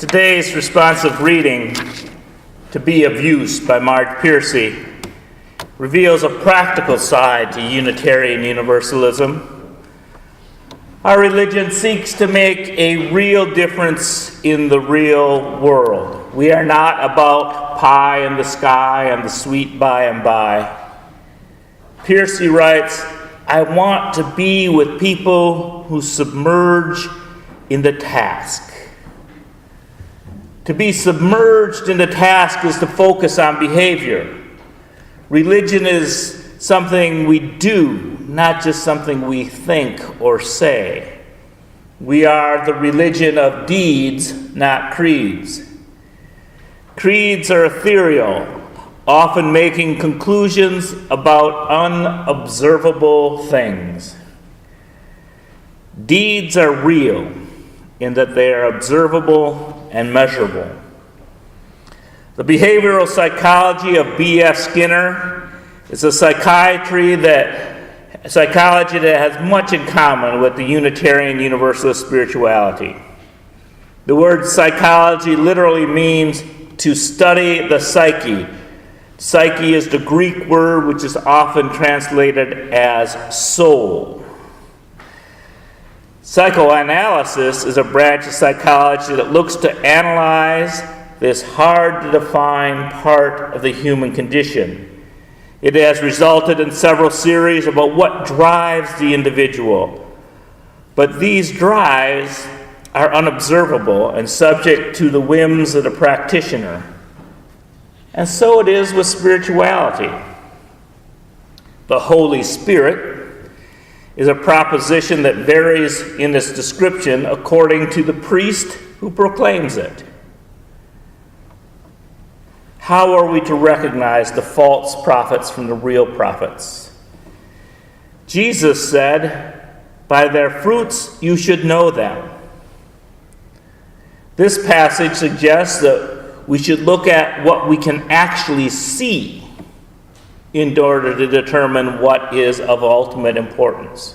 Today's responsive reading, To Be of Use by Marge Piercy, reveals a practical side to Unitarian Universalism. Our religion seeks to make a real difference in the real world. We are not about pie in the sky and the sweet by and by. Piercy writes, I want to be with people who submerge in the task. To be submerged in the task is to focus on behavior. Religion is something we do, not just something we think or say. We are the religion of deeds, not creeds. Creeds are ethereal, often making conclusions about unobservable things. Deeds are real in that they are observable and measurable. The behavioral psychology of B.F. Skinner is a psychology that has much in common with the Unitarian Universalist spirituality. The word psychology literally means to study the psyche. Psyche is the Greek word which is often translated as soul. Psychoanalysis is a branch of psychology that looks to analyze this hard-to-define part of the human condition. It has resulted in several series about what drives the individual. But these drives are unobservable and subject to the whims of the practitioner. And so it is with spirituality. The Holy Spirit is a proposition that varies in its description according to the priest who proclaims it. How are we to recognize the false prophets from the real prophets? Jesus said, "By their fruits you should know them." This passage suggests that we should look at what we can actually see in order to determine what is of ultimate importance.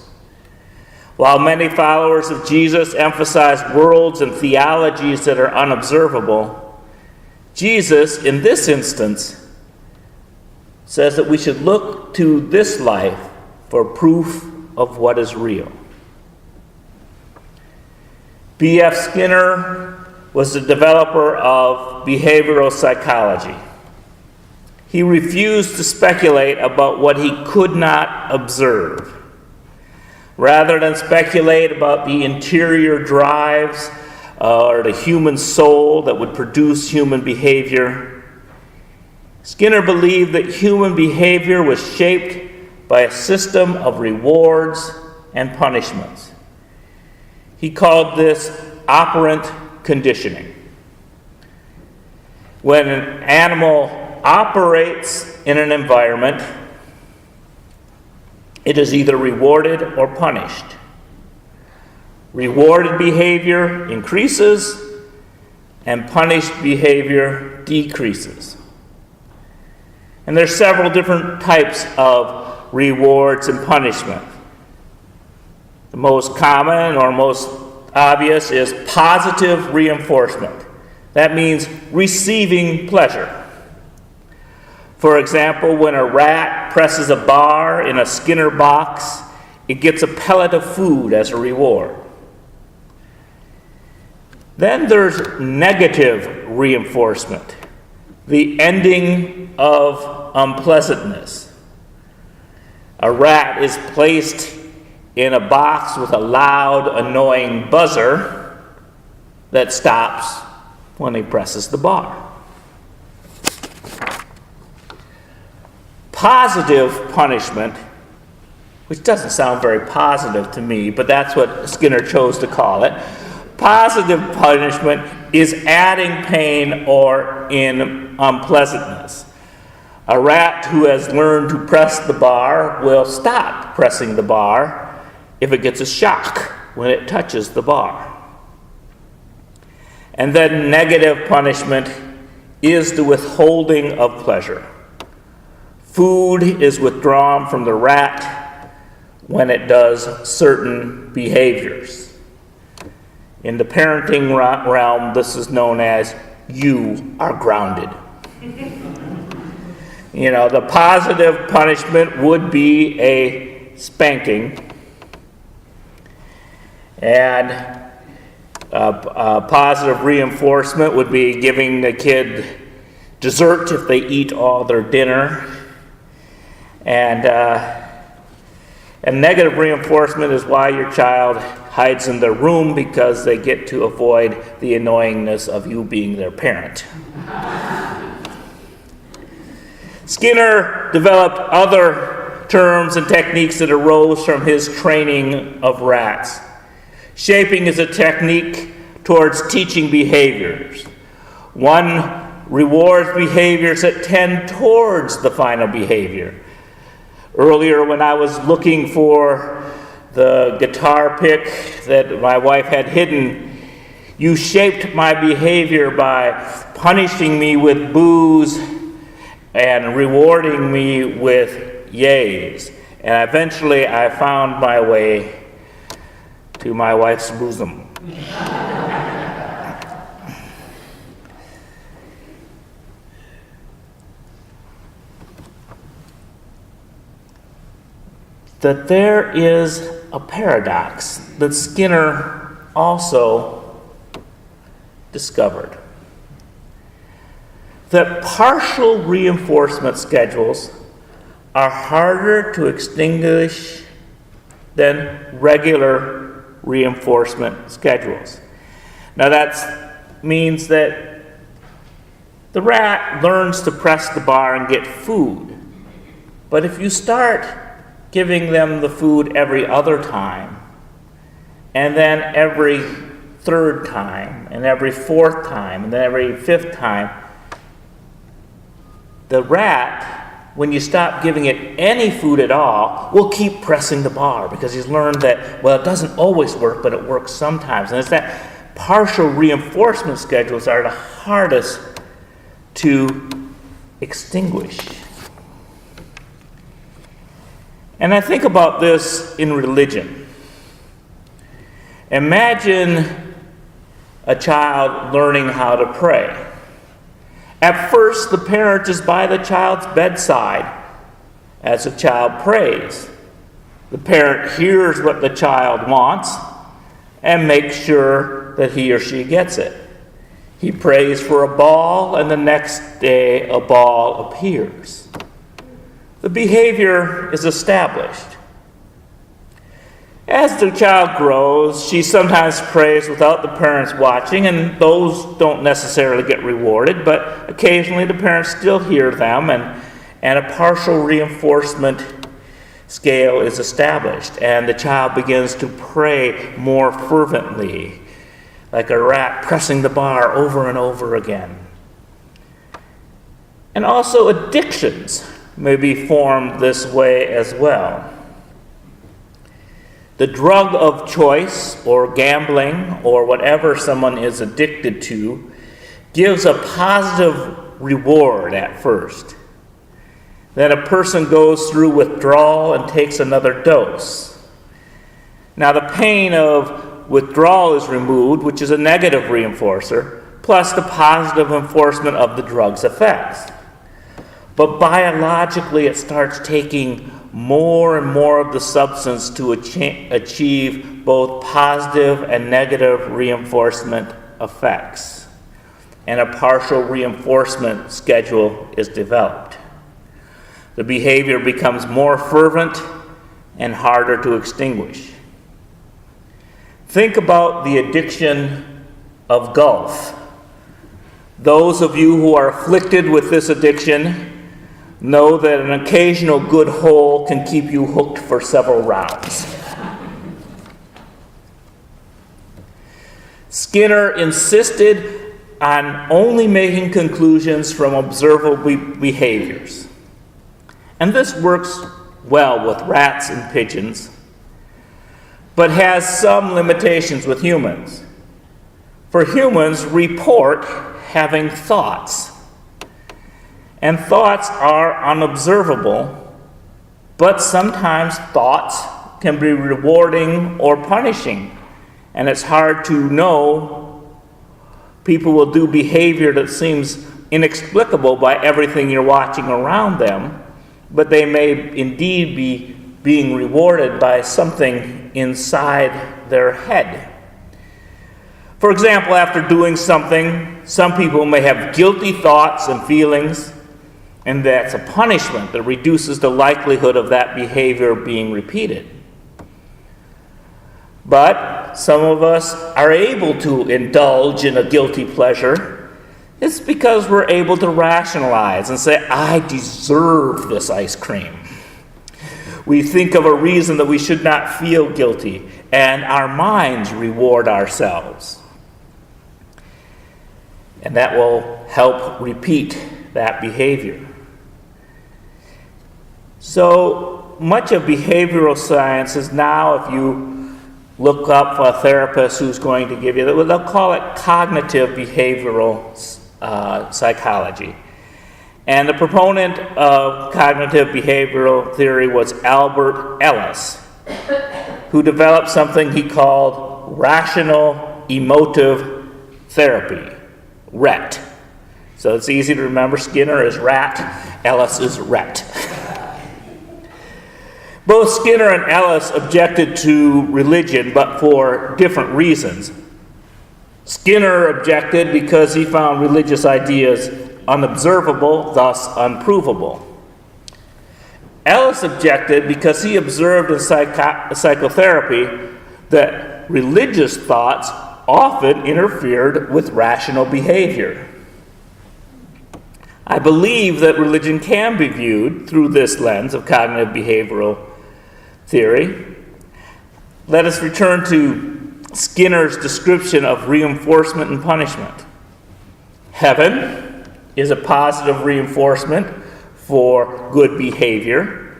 While many followers of Jesus emphasize worlds and theologies that are unobservable, Jesus, in this instance, says that we should look to this life for proof of what is real. B.F. Skinner was the developer of behavioral psychology. He refused to speculate about what he could not observe. Rather than speculate about the interior drives or the human soul that would produce human behavior, Skinner believed that human behavior was shaped by a system of rewards and punishments. He called this operant conditioning. When an animal operates in an environment, it is either rewarded or punished. Rewarded behavior increases and punished behavior decreases. And there's several different types of rewards and punishment. The most common or most obvious is positive reinforcement. That means receiving pleasure. For example, when a rat presses a bar in a Skinner box, it gets a pellet of food as a reward. Then there's negative reinforcement, the ending of unpleasantness. A rat is placed in a box with a loud, annoying buzzer that stops when he presses the bar. Positive punishment, which doesn't sound very positive to me, but that's what Skinner chose to call it. Positive punishment is adding pain or in unpleasantness. A rat who has learned to press the bar will stop pressing the bar if it gets a shock when it touches the bar. And then negative punishment is the withholding of pleasure. Food is withdrawn from the rat when it does certain behaviors. In the parenting realm, this is known as "you are grounded." The positive punishment would be a spanking, and positive reinforcement would be giving the kid dessert if they eat all their dinner, and negative reinforcement is why your child hides in their room, because they get to avoid the annoyingness of you being their parent. Skinner developed other terms and techniques that arose from his training of rats. Shaping is a technique towards teaching behaviors. One rewards behaviors that tend towards the final behavior. Earlier, when I was looking for the guitar pick that my wife had hidden, you shaped my behavior by punishing me with boos and rewarding me with yays. And eventually I found my way to my wife's bosom. That there is a paradox that Skinner also discovered. That partial reinforcement schedules are harder to extinguish than regular reinforcement schedules. Now that means that the rat learns to press the bar and get food. But if you start giving them the food every other time, and then every third time, and every fourth time, and then every fifth time, the rat, when you stop giving it any food at all, will keep pressing the bar, because he's learned that, well, it doesn't always work, but it works sometimes. And it's that partial reinforcement schedules are the hardest to extinguish. And I think about this in religion. Imagine a child learning how to pray. At first, the parent is by the child's bedside as the child prays. The parent hears what the child wants and makes sure that he or she gets it. He prays for a ball, and the next day a ball appears. The behavior is established. As the child grows, she sometimes prays without the parents watching, and those don't necessarily get rewarded, but occasionally the parents still hear them, and a partial reinforcement scale is established, and the child begins to pray more fervently, like a rat pressing the bar over and over again. And also addictions may be formed this way as well. The drug of choice, or gambling, or whatever someone is addicted to, gives a positive reward at first. Then a person goes through withdrawal and takes another dose. Now the pain of withdrawal is removed, which is a negative reinforcer, plus the positive enforcement of the drug's effects. But biologically, it starts taking more and more of the substance to achieve both positive and negative reinforcement effects. And a partial reinforcement schedule is developed. The behavior becomes more fervent and harder to extinguish. Think about the addiction of golf. Those of you who are afflicted with this addiction know that an occasional good hole can keep you hooked for several rounds. Skinner insisted on only making conclusions from observable behaviors. And this works well with rats and pigeons, but has some limitations with humans. For humans, report having thoughts. And thoughts are unobservable, but sometimes thoughts can be rewarding or punishing. and it's hard to know. People will do behavior that seems inexplicable by everything you're watching around them, but they may indeed be being rewarded by something inside their head. For example, after doing something, some people may have guilty thoughts and feelings, and that's a punishment that reduces the likelihood of that behavior being repeated. But some of us are able to indulge in a guilty pleasure. It's because we're able to rationalize and say, I deserve this ice cream. We think of a reason that we should not feel guilty, and our minds reward ourselves. And that will help repeat that behavior. So much of behavioral science is now, if you look up a therapist who's going to give you, they'll call it cognitive behavioral psychology. And the proponent of cognitive behavioral theory was Albert Ellis, who developed something he called rational emotive therapy, RET. So it's easy to remember. Skinner is rat, Ellis is RET. Both Skinner and Ellis objected to religion, but for different reasons. Skinner objected because he found religious ideas unobservable, thus unprovable. Ellis objected because he observed in psychotherapy that religious thoughts often interfered with rational behavior. I believe that religion can be viewed through this lens of cognitive behavioral theory. Let us return to Skinner's description of reinforcement and punishment. Heaven is a positive reinforcement for good behavior,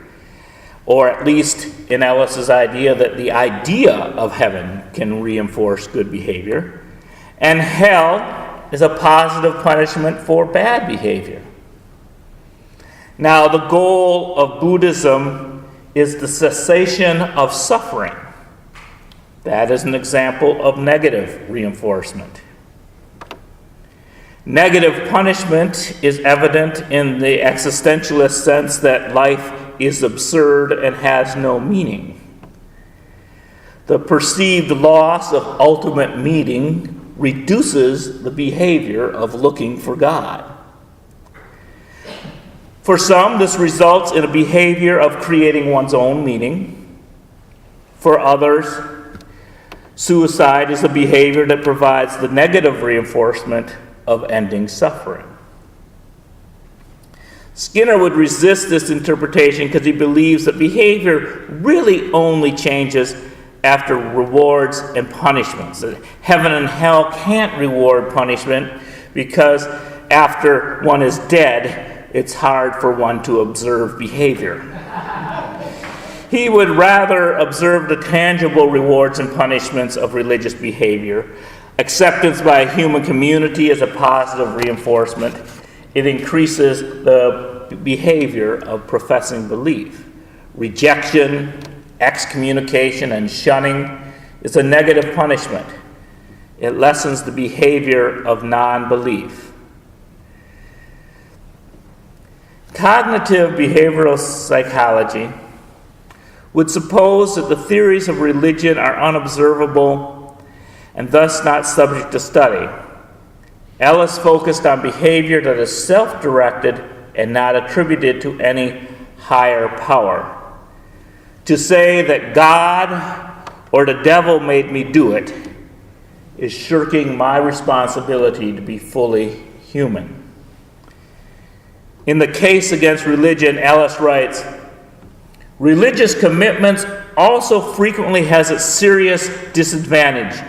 or at least in Ellis's idea that the idea of heaven can reinforce good behavior. And hell is a positive punishment for bad behavior. Now, the goal of Buddhism is the cessation of suffering. That is an example of negative reinforcement. Negative punishment is evident in the existentialist sense that life is absurd and has no meaning. The perceived loss of ultimate meaning reduces the behavior of looking for God. For some, this results in a behavior of creating one's own meaning. For others, suicide is a behavior that provides the negative reinforcement of ending suffering. Skinner would resist this interpretation because he believes that behavior really only changes after rewards and punishments. That heaven and hell can't reward punishment because after one is dead, it's hard for one to observe behavior. He would rather observe the tangible rewards and punishments of religious behavior. Acceptance by a human community is a positive reinforcement. It increases the behavior of professing belief. Rejection, excommunication, and shunning is a negative punishment. It lessens the behavior of non-belief. Cognitive behavioral psychology would suppose that the theories of religion are unobservable and thus not subject to study. Ellis focused on behavior that is self-directed and not attributed to any higher power. To say that God or the devil made me do it is shirking my responsibility to be fully human. In the case against religion, Ellis writes, religious commitments also frequently has its serious disadvantage,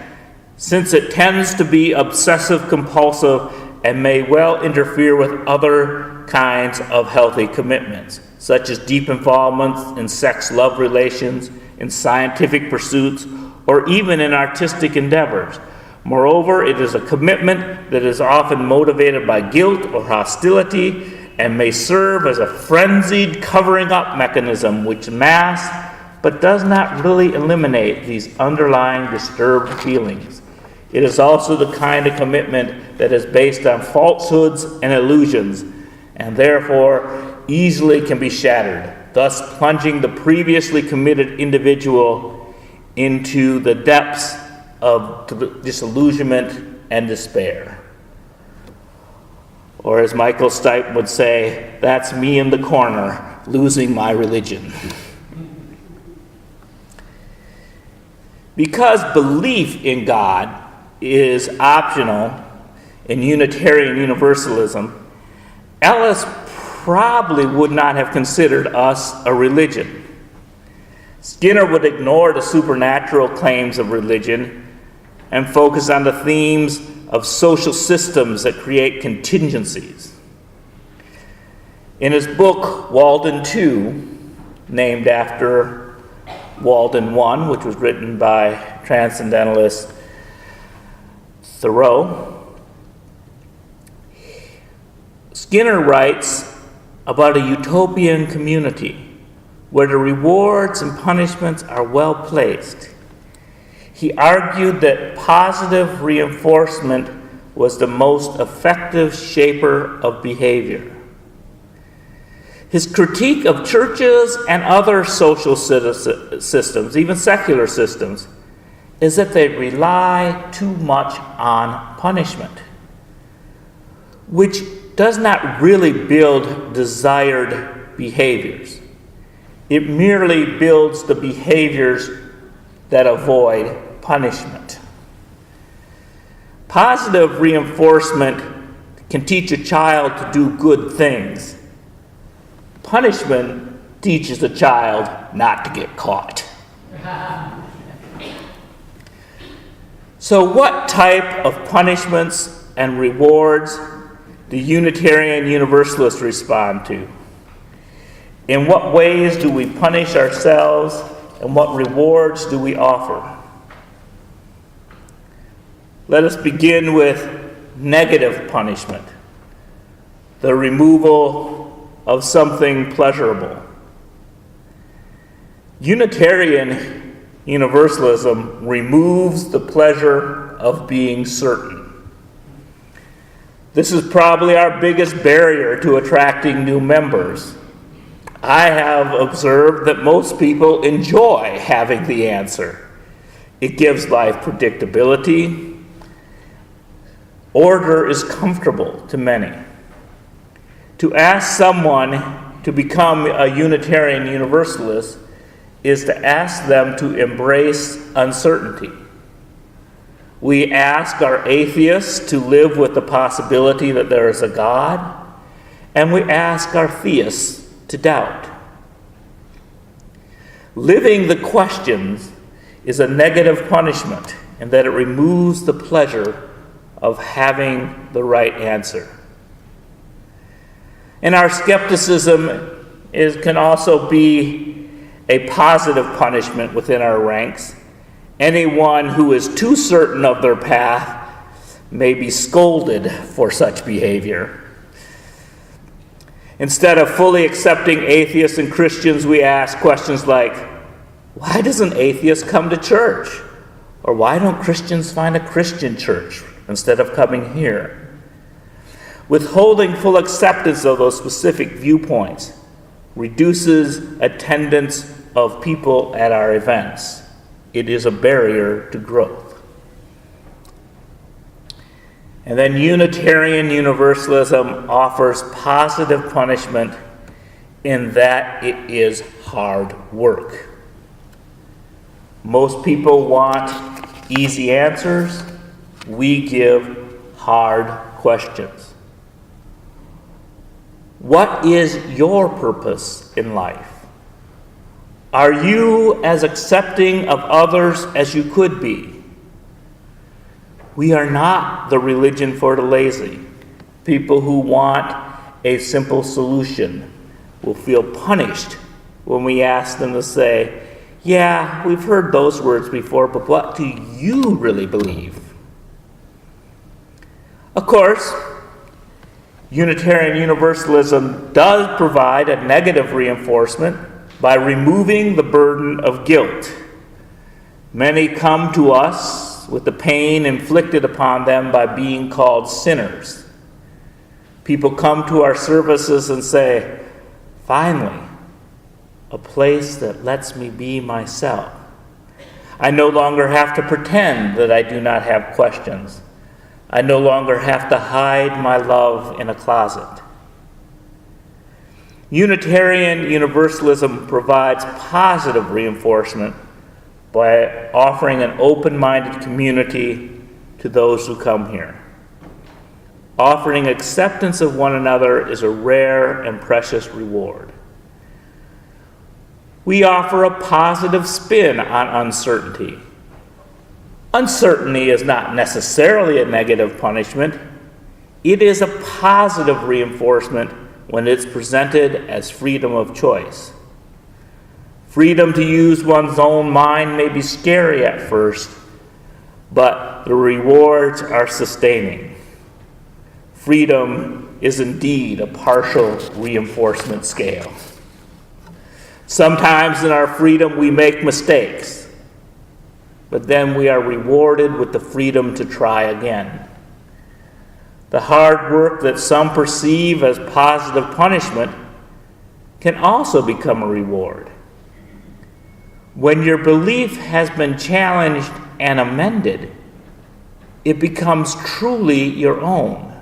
since it tends to be obsessive-compulsive and may well interfere with other kinds of healthy commitments, such as deep involvement in sex-love relations, in scientific pursuits, or even in artistic endeavors. Moreover, it is a commitment that is often motivated by guilt or hostility and may serve as a frenzied covering-up mechanism which masks but does not really eliminate these underlying disturbed feelings. It is also the kind of commitment that is based on falsehoods and illusions, and therefore easily can be shattered, thus plunging the previously committed individual into the depths of disillusionment and despair. Or as Michael Stipe would say, that's me in the corner, losing my religion. Because belief in God is optional in Unitarian Universalism, Ellis probably would not have considered us a religion. Skinner would ignore the supernatural claims of religion and focus on the themes of social systems that create contingencies. In his book, Walden 2, named after Walden 1, which was written by Transcendentalist Thoreau, Skinner writes about a utopian community where the rewards and punishments are well placed. He argued that positive reinforcement was the most effective shaper of behavior. His critique of churches and other social systems, even secular systems, is that they rely too much on punishment, which does not really build desired behaviors. It merely builds the behaviors that avoid punishment. Positive reinforcement can teach a child to do good things. Punishment teaches a child not to get caught. So what type of punishments and rewards do Unitarian Universalists respond to? In what ways do we punish ourselves, and what rewards do we offer? Let us begin with negative punishment, the removal of something pleasurable. Unitarian Universalism removes the pleasure of being certain. This is probably our biggest barrier to attracting new members. I have observed that most people enjoy having the answer. It gives life predictability. Order is comfortable to many. To ask someone to become a Unitarian Universalist is to ask them to embrace uncertainty. We ask our atheists to live with the possibility that there is a God, and we ask our theists to doubt. Living the questions is a negative punishment in that it removes the pleasure of having the right answer. And our skepticism can also be a positive punishment within our ranks. Anyone who is too certain of their path may be scolded for such behavior. Instead of fully accepting atheists and Christians, we ask questions like, why does an atheist come to church? Or why don't Christians find a Christian church instead of coming here? Withholding full acceptance of those specific viewpoints reduces attendance of people at our events. It is a barrier to growth. And then Unitarian Universalism offers positive punishment in that it is hard work. Most people want easy answers. We give hard questions. What is your purpose in life? Are you as accepting of others as you could be? We are not the religion for the lazy. People who want a simple solution will feel punished when we ask them to say, yeah, we've heard those words before, but what do you really believe? Of course, Unitarian Universalism does provide a negative reinforcement by removing the burden of guilt. Many come to us with the pain inflicted upon them by being called sinners. People come to our services and say, "Finally, a place that lets me be myself. I no longer have to pretend that I do not have questions. I no longer have to hide my love in a closet." Unitarian Universalism provides positive reinforcement by offering an open-minded community to those who come here. Offering acceptance of one another is a rare and precious reward. We offer a positive spin on uncertainty. Uncertainty is not necessarily a negative punishment. It is a positive reinforcement when it's presented as freedom of choice. Freedom to use one's own mind may be scary at first, but the rewards are sustaining. Freedom is indeed a partial reinforcement scale. Sometimes in our freedom we make mistakes, but then we are rewarded with the freedom to try again. The hard work that some perceive as positive punishment can also become a reward. When your belief has been challenged and amended, it becomes truly your own.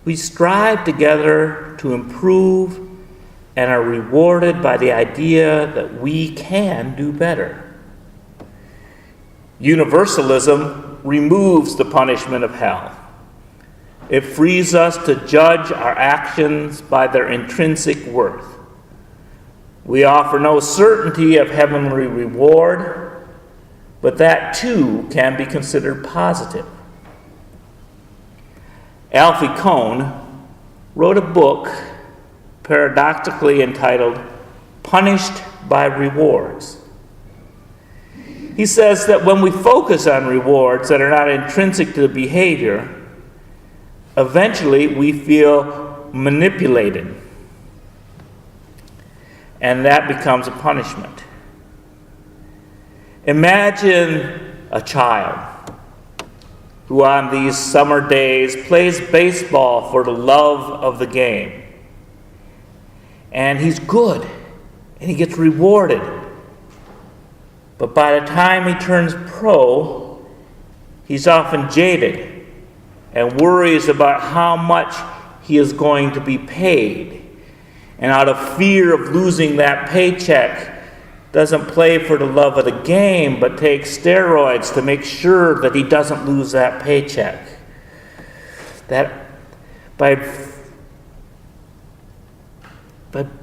We strive together to improve and are rewarded by the idea that we can do better. Universalism removes the punishment of hell. It frees us to judge our actions by their intrinsic worth. We offer no certainty of heavenly reward, but that too can be considered positive. Alfie Kohn wrote a book paradoxically entitled "Punished by Rewards." He says that when we focus on rewards that are not intrinsic to the behavior, eventually we feel manipulated, and that becomes a punishment. Imagine a child who on these summer days plays baseball for the love of the game. And he's good, and he gets rewarded. But by the time he turns pro, he's often jaded and worries about how much he is going to be paid. And out of fear of losing that paycheck, doesn't play for the love of the game, but takes steroids to make sure that he doesn't lose that paycheck. That by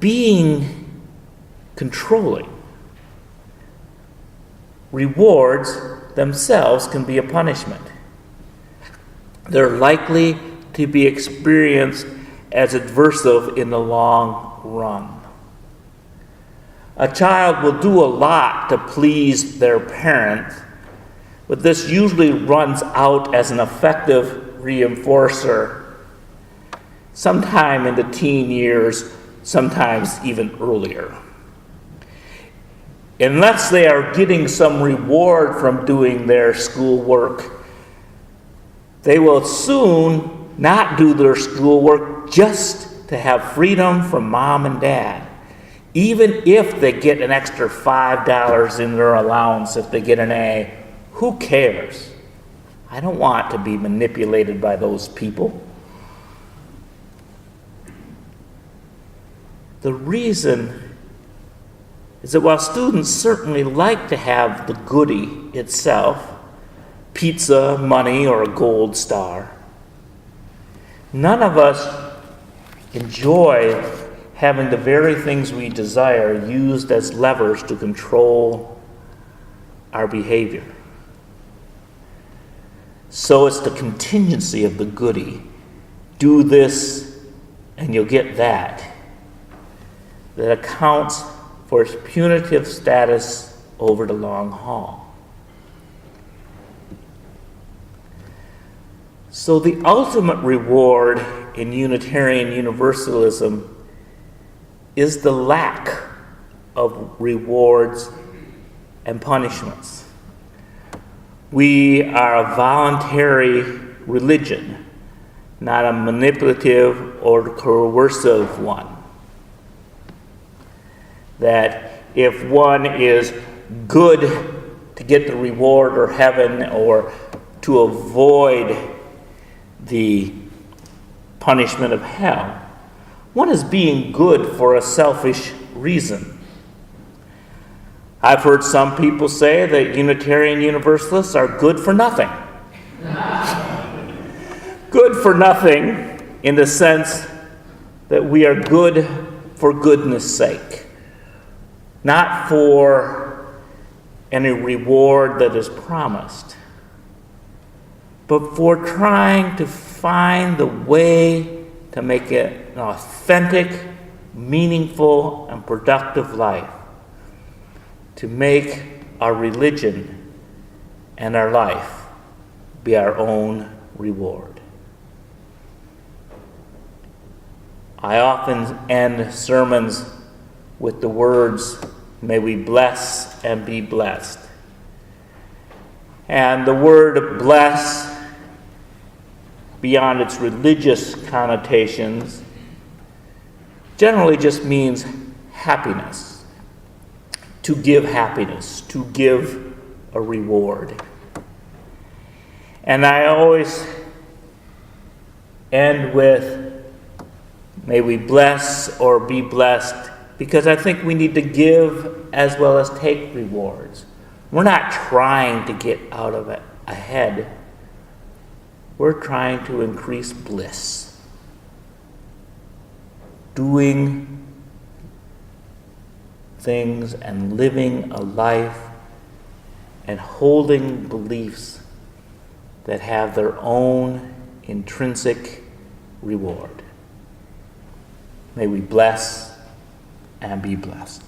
being controlling, rewards themselves can be a punishment. They're likely to be experienced as adversive in the long run. A child will do a lot to please their parent, but this usually runs out as an effective reinforcer sometime in the teen years, sometimes even earlier. Unless they are getting some reward from doing their schoolwork, they will soon not do their schoolwork just to have freedom from mom and dad. Even if they get an extra $5 in their allowance if they get an A, who cares? I don't want to be manipulated by those people. The reason is that while students certainly like to have the goodie itself, pizza, money, or a gold star, none of us enjoy having the very things we desire used as levers to control our behavior. So it's the contingency of the goodie. Do this and you'll get that accounts for its punitive status over the long haul. So the ultimate reward in Unitarian Universalism is the lack of rewards and punishments. We are a voluntary religion, not a manipulative or coercive one. That if one is good to get the reward or heaven, or to avoid the punishment of hell, one is being good for a selfish reason. I've heard some people say that Unitarian Universalists are good for nothing. Good for nothing in the sense that we are good for goodness sake, not for any reward that is promised, but for trying to find the way to make it an authentic, meaningful, and productive life, to make our religion and our life be our own reward. I often end sermons with the words, "May we bless and be blessed." And the word bless, beyond its religious connotations, generally just means happiness. To give happiness, to give a reward. And I always end with, "May we bless or be blessed," because I think we need to give as well as take rewards. We're not trying to get out of it ahead. We're trying to increase bliss. Doing things and living a life and holding beliefs that have their own intrinsic reward. May we bless and be blessed.